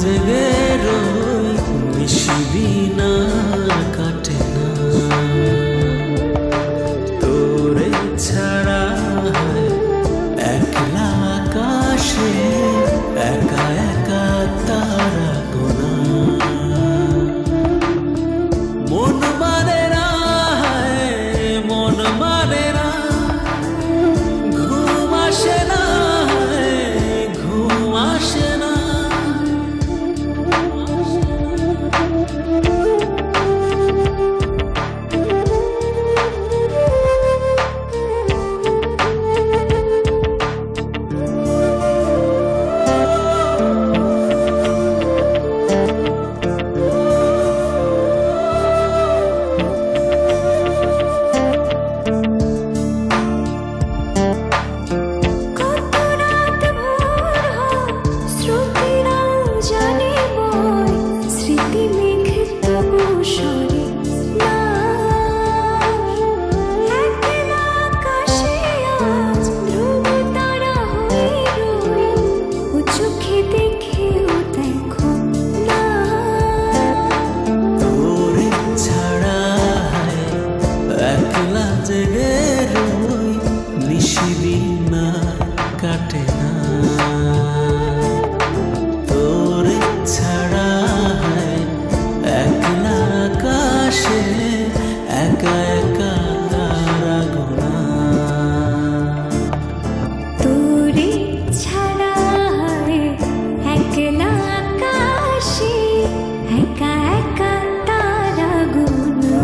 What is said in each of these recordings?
জেগে রই নিশিদিন আর কাটে না তোরে ছাড়া একলা আকাশে একা একা তারা গোনা মন মানে না মন মানে না ঘুম আসে না ঘুম আসে না জেগে রই নিশিদিন আর কাটে না তোরে ছাড়া একলা আকাশে একা একা তারা গোনা তোরে ছাড়া একলা আকাশে একা একা তারা গোনা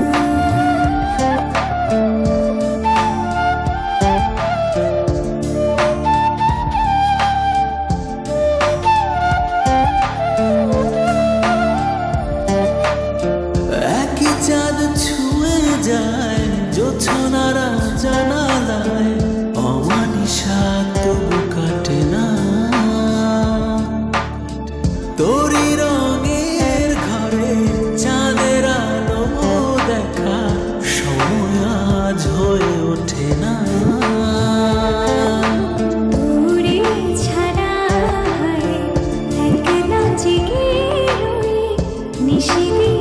চাঁদ ছুঁয়ে যায় জোছনারা জানালায় অমানিশা তবু কাটে না তোরই রঙের ঘরে চাঁদের আলো দেখা সময় আজ হয়ে ওঠে না তোরে ছাড়া একলা জেগে রই নিশিদিন